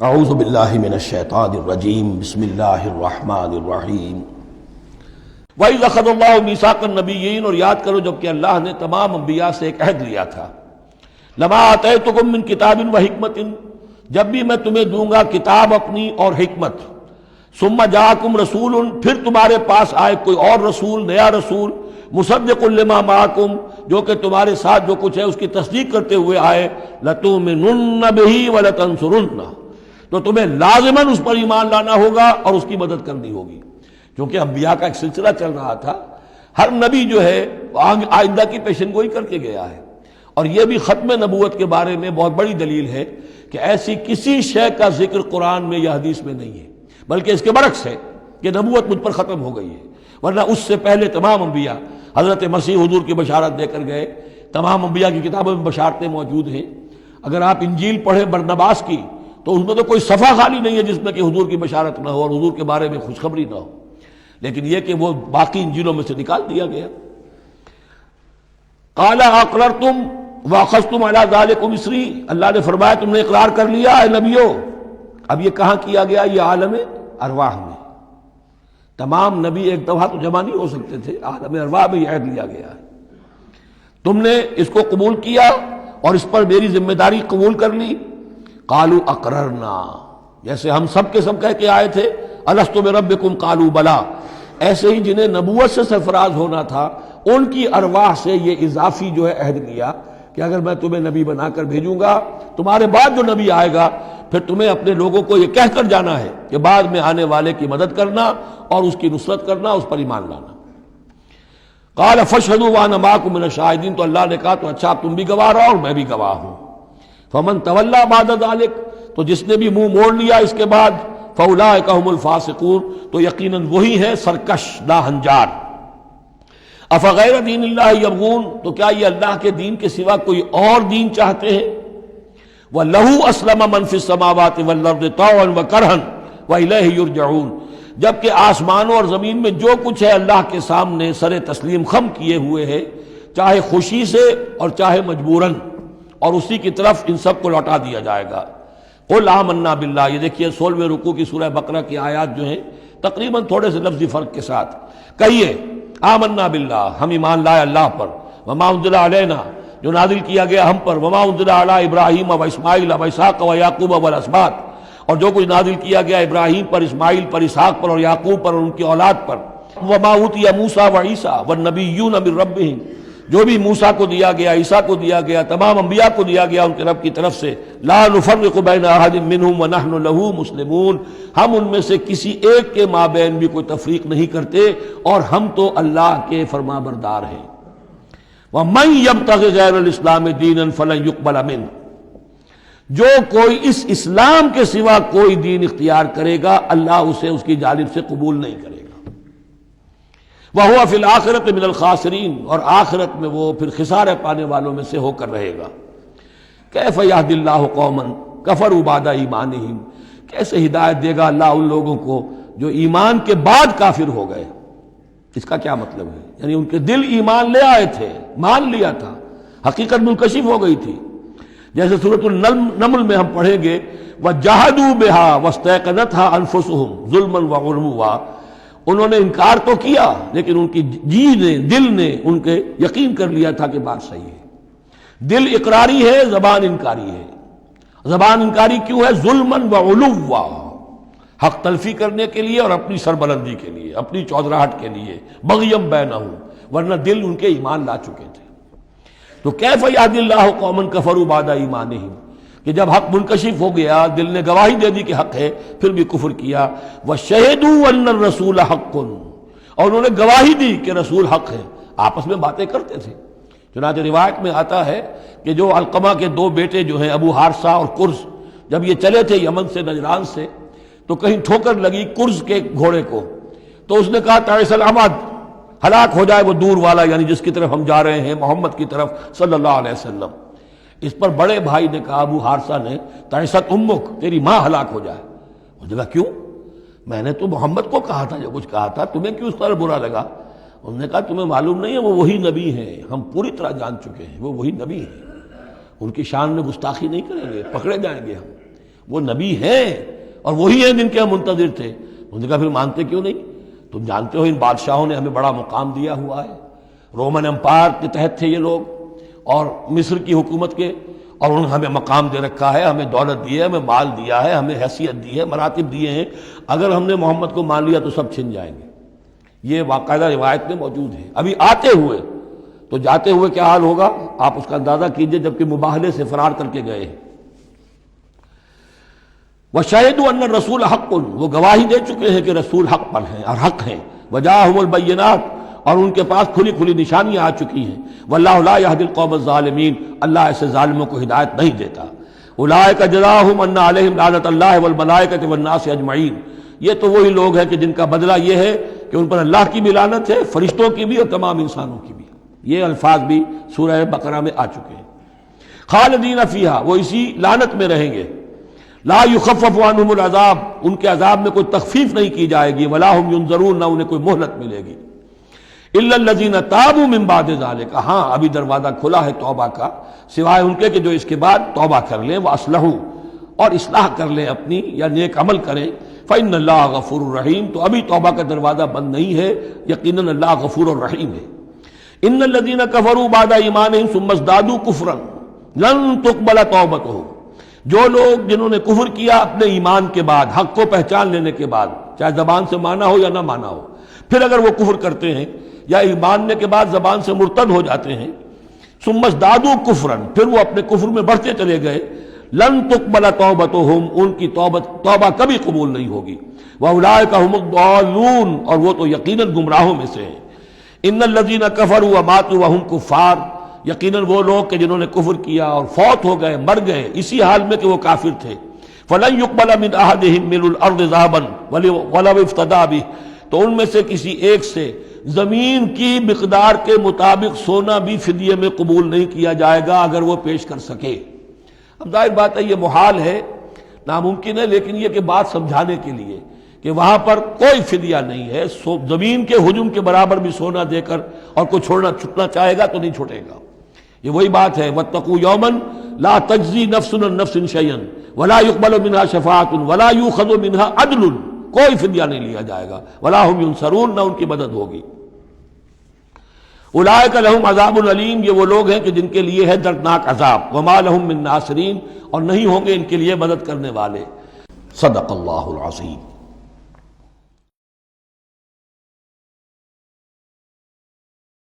اعوذ باللہ من الشیطان الرجیم بسم اللہ الرحمن الرحیم وَإِذْ أَخَذَ اللَّهُ مِيثَاقَ النَّبِيِّينَ، اور یاد کرو جب کہ اللہ نے تمام انبیاء سے ایک عہد لیا تھا. لَمَا آتَيْتُكُم مِّن كِتَابٍ وَحِكْمَةٍ، جب بھی میں تمہیں دوں گا کتاب اپنی اور حکمت. ثُمَّ جَاءَكُمْ رَسُولٌ، پھر تمہارے پاس آئے کوئی اور رسول، نیا رسول. مُصَدِّقٌ لِّمَا مَعَكُمْ، جو کہ تمہارے ساتھ جو کچھ ہے اس کی تصدیق کرتے ہوئے آئے. لَتُؤْمِنُنَّ بِهِ وَلَتَنصُرُنَّهُ، تو تمہیں لازماً اس پر ایمان لانا ہوگا اور اس کی مدد کرنی ہوگی. کیونکہ انبیاء کا ایک سلسلہ چل رہا تھا، ہر نبی جو ہے آئندہ کی پیشن گوئی کر کے گیا ہے. اور یہ بھی ختم نبوت کے بارے میں بہت بڑی دلیل ہے کہ ایسی کسی شے کا ذکر قرآن میں یا حدیث میں نہیں ہے، بلکہ اس کے برعکس ہے کہ نبوت مجھ پر ختم ہو گئی ہے. ورنہ اس سے پہلے تمام انبیاء حضرت مسیح حضور کی بشارت دے کر گئے. تمام انبیاء کی کتابوں میں بشارتیں موجود ہیں. اگر آپ انجیل پڑھیں برنباس کی تو اس میں تو کوئی صفحہ خالی نہیں ہے جس میں کہ حضور کی بشارت نہ ہو اور حضور کے بارے میں خوشخبری نہ ہو. لیکن یہ کہ وہ باقی انجیلوں میں سے نکال دیا گیا. قال اقررتم واخذتم علی ذلکم اسری، اللہ نے فرمایا تم نے اقرار کر لیا اے نبیو. اب یہ کہاں کیا گیا؟ یہ عالم ارواح میں. تمام نبی ایک دفعہ تو جمع نہیں ہو سکتے تھے، عالم ارواح میں یہ عہد لیا گیا ہے. تم نے اس کو قبول کیا اور اس پر میری ذمہ داری قبول کر لی. قالوا اقررنا، جیسے ہم سب کے سب کہہ کے آئے تھے الست بربکم قالوا بلا، ایسے ہی جنہیں نبوت سے سرفراز ہونا تھا ان کی ارواح سے یہ اضافی جو ہے عہد لیا کہ اگر میں تمہیں نبی بنا کر بھیجوں گا، تمہارے بعد جو نبی آئے گا پھر تمہیں اپنے لوگوں کو یہ کہہ کر جانا ہے کہ بعد میں آنے والے کی مدد کرنا اور اس کی نصرت کرنا، اس پر ایمان لانا. قال فاشهدوا وانا معكم من الشاهدين، تو اللہ نے کہا تو اچھا تم بھی گواہ رہو اور میں بھی گواہ ہوں. فمن تولى بعد ذلك، تو جس نے بھی منہ موڑ لیا اس کے بعد، فاولئک هم الفاسقون، تو یقیناً وہی ہے سرکش ناہنجار. افغیر دین اللہ یبغون، تو کیا یہ اللہ کے دین کے سوا کوئی اور دین چاہتے ہیں؟ وَلَهُ أَسْلَمَ مَنْ فِي السَّمَاوَاتِ وَالْأَرْضِ طَوْعًا وَكَرْهًا وَإِلَيْهِ يُرْجَعُونَ، جبکہ آسمانوں اور زمین میں جو کچھ ہے اللہ کے سامنے سر تسلیم خم کیے ہوئے ہے، چاہے خوشی سے اور چاہے مجبوراً، اور اسی کی طرف ان سب کو لوٹا دیا جائے گا. قُلْ آمَنَّا بِاللَّهِ، یہ دیکھیے 16ویں رکوع کی سورہ بقرہ کی آیات جو ہیں تقریباً تھوڑے سے لفظی فرق کے ساتھ. کہیے آمنا باللہ، ہم ایمان لائے اللہ پر. وما انزل علینا، جو نازل کیا گیا ہم پر. وما انزل علی ابراہیم و اسماعیل و اسحاق و یعقوب والاسباط، اور جو کچھ نازل کیا گیا ابراہیم پر، اسماعیل پر، اسحاق پر اور یعقوب پر اور ان کی اولاد پر. وما اوتی موسیٰ و عیسیٰ والنبیون من ربہم، جو بھی موسیٰ کو دیا گیا، عیسیٰ کو دیا گیا، تمام انبیاء کو دیا گیا ان کے رب کی طرف سے. لا نفرق بین احد منہم ونحن لہ مسلمون، ہم ان میں سے کسی ایک کے مابین بھی کوئی تفریق نہیں کرتے اور ہم تو اللہ کے فرما بردار ہیں. ومن یبتغ غیر الاسلام دینا فلن یقبل منہ، جو کوئی اس اسلام کے سوا کوئی دین اختیار کرے گا اللہ اسے اس کی جانب سے قبول نہیں کرے گا. وَهُوَ فِي الْآخِرَةِ مِنَ الْخَاسِرِينَ، اور آخرت میں وہ پھر خسارے پانے والوں میں سے ہو کر رہے گا. كَيْفَ يَهْدِي اللَّهُ قَوْمًا كَفَرُوا بَعْدَ إِيمَانِهِمْ، کیسے ہدایت دے گا اللہ ان لوگوں کو جو ایمان کے بعد کافر ہو گئے. اس کا کیا مطلب ہے؟ یعنی ان کے دل ایمان لے آئے تھے، مان لیا تھا، حقیقت منکشف ہو گئی تھی. جیسے سورۃ النمل میں ہم پڑھیں گے وَجَحَدُوا بِهَا وَاسْتَيْقَنَتْهَا أَنفُسُهُمْ ظُلْمًا وَعُلُوًّا، انہوں نے انکار تو کیا لیکن ان کی جی نے، دل نے ان کے یقین کر لیا تھا کہ بات صحیح ہے. دل اقراری ہے، زبان انکاری ہے. زبان انکاری کیوں ہے؟ ظلمًا وعلوا، حق تلفی کرنے کے لیے اور اپنی سربلندی کے لیے، اپنی چودراہٹ کے لیے. بغیم بینہم، ورنہ دل ان کے ایمان لا چکے تھے. تو کیف یہدی اللہ قوما کفروا بعد ایمانہم، کہ جب حق منکشف ہو گیا، دل نے گواہی دے دی کہ حق ہے، پھر بھی کفر کیا. وَشَهِدُوا أَنَّ الرَّسُولَ حَقٌّ، اور انہوں نے گواہی دی کہ رسول حق ہے. آپس میں باتیں کرتے تھے. چنانچہ روایت میں آتا ہے کہ جو علقمہ کے دو بیٹے جو ہیں ابو حارثہ اور کرز، جب یہ چلے تھے یمن سے، نجران سے، تو کہیں ٹھوکر لگی کرز کے گھوڑے کو، تو اس نے کہا تعیس العمد، ہلاک ہو جائے وہ دور والا، یعنی جس کی طرف ہم جا رہے ہیں، محمد کی طرف صلی اللہ علیہ وسلم. اس پر بڑے بھائی نے کہا، ابو حارثہ نے، تعیست امک، تیری ماں ہلاک ہو جائے. اس نے کہا کیوں؟ میں نے تو محمد کو کہا تھا جو کچھ کہا تھا، تمہیں کیوں اس طرح برا لگا؟ انہوں نے کہا تمہیں معلوم نہیں ہے وہ وہی نبی ہیں، ہم پوری طرح جان چکے ہیں وہ وہی نبی ہیں، ان کی شان میں گستاخی نہیں کریں گے، پکڑے جائیں گے ہم. وہ نبی ہیں اور وہی ہیں جن کے ہم منتظر تھے۔ انہوں نے کہا پھر مانتے کیوں نہیں؟ تم جانتے ہو ان بادشاہوں نے ہمیں بڑا مقام دیا ہوا ہے، رومن امپائر کے تحت تھے یہ لوگ اور مصر کی حکومت کے، اور انہوں نے ہمیں مقام دے رکھا ہے، ہمیں دولت دی ہے، ہمیں مال دیا ہے، ہمیں حیثیت دی ہے، مراتب دیے ہیں، اگر ہم نے محمد کو مان لیا تو سب چھن جائیں گے۔ یہ باقاعدہ روایت میں موجود ہے۔ ابھی آتے ہوئے تو جاتے ہوئے کیا حال ہوگا آپ اس کا اندازہ کیجئے، جبکہ مباہلے سے فرار کر کے گئے ہیں۔ وَشَهِدُوا أَنَّ الرَّسُولَ حَقٌّ، وہ گواہی دے چکے ہیں کہ رسول حق پر ہیں اور حق ہیں۔ وَجَاءَهُمُ الْبَيِّنَاتُ، اور ان کے پاس کھلی کھلی نشانیاں آ چکی ہیں۔ وَاللَّهُ لَا يَهْدِي الْقَوْمَ الظَّالِمِينَ، اللہ ایسے ظالموں کو ہدایت نہیں دیتا۔ أُولَٰئِكَ جَزَاؤُهُمْ أَنَّ عَلَيْهِمْ لَعْنَةَ اللَّهِ وَالْمَلَائِكَةِ وَالنَّاسِ أَجْمَعِينَ، یہ تو وہی لوگ ہیں کہ جن کا بدلہ یہ ہے کہ ان پر اللہ کی بھی لعنت ہے، فرشتوں کی بھی اور تمام انسانوں کی بھی۔ یہ الفاظ بھی سورہ بقرہ میں آ چکے ہیں۔ خالدین فیہا، وہ اسی لعنت میں رہیں گے۔ لا یخفف عنہم العذاب، ان کے عذاب میں کوئی تخفیف نہیں کی جائے گی۔ ولا ہم ینظرون، نہ انہیں کوئی مہلت ملے گی۔ الا الذین تابوا من بعد ذلک، ہاں ابھی دروازہ کھلا ہے توبہ کا، سوائے ان کے کہ جو اس کے بعد توبہ کر لیں، واصلحوا، اور اصلاح کر لیں اپنی یا نیک عمل کریں۔ فإن اللہ غفور الرحیم، تو ابھی توبہ کا دروازہ بند نہیں ہے، یقیناً اللہ غفور الرحیم ہے۔ ان الذین کفروا بعد ایمانہم ثم ازدادوا کفرا لن تقبل توبتہم، جو لوگ جنہوں نے کفر کیا اپنے ایمان کے بعد، حق کو پہچان لینے کے بعد، چاہے زبان سے مانا ہو یا نہ مانا ہو، پھر اگر وہ کفر کرتے ہیں یا ایمان نے کے بعد زبان سے مرتد ہو جاتے ہیں، ثم ازدادوا کفرا، پھر وہ اپنے کفر میں بڑھتے چلے گئے، لن تقبل توبتہم، ان کی توبہ کبھی قبول نہیں ہوگی۔ واولئک هم الضالون، اور وہ تو یقیناً گمراہوں میں سے ہیں۔ ان الذین کفروا وماتوا وهم کفار، یقیناً وہ لوگ کہ جنہوں نے کفر کیا اور فوت ہو گئے، مر گئے اسی حال میں کہ وہ کافر تھے، فلن يقبل من احدهم ملء الارض ذهبا ولو افتدى به، تو ان میں سے کسی ایک سے زمین کی مقدار کے مطابق سونا بھی فدیے میں قبول نہیں کیا جائے گا اگر وہ پیش کر سکے۔ اب ظاہر بات ہے یہ محال ہے، ناممکن ہے، لیکن یہ کہ بات سمجھانے کے لیے کہ وہاں پر کوئی فدیہ نہیں ہے، زمین کے حجم کے برابر بھی سونا دے کر اور کوئی چھوٹنا چاہے گا تو نہیں چھوٹے گا۔ یہ وہی بات ہے، وَاتَّقُوا يَوْمًا لَا تَجْزِي نَفْسٌ عَن نَفْسٍ شَيْئًا وَلَا يُقْبَلُ مِنْهَا شَفَاعَةٌ وَلَا يُؤْخَذُ مِنْهَا عَدْلٌ، کوئی فدیہ نہیں لیا جائے گا، وَلَا هُمْ يُنصَرُونَ، نہ ان کی مدد ہوگی۔ اولئک لہم عذاب علیم، یہ وہ لوگ ہیں کہ جن کے لیے ہے دردناک عذاب، وما لہم من ناصرین، اور نہیں ہوں گے ان کے لیے مدد کرنے والے۔ صدق اللہ العظیم۔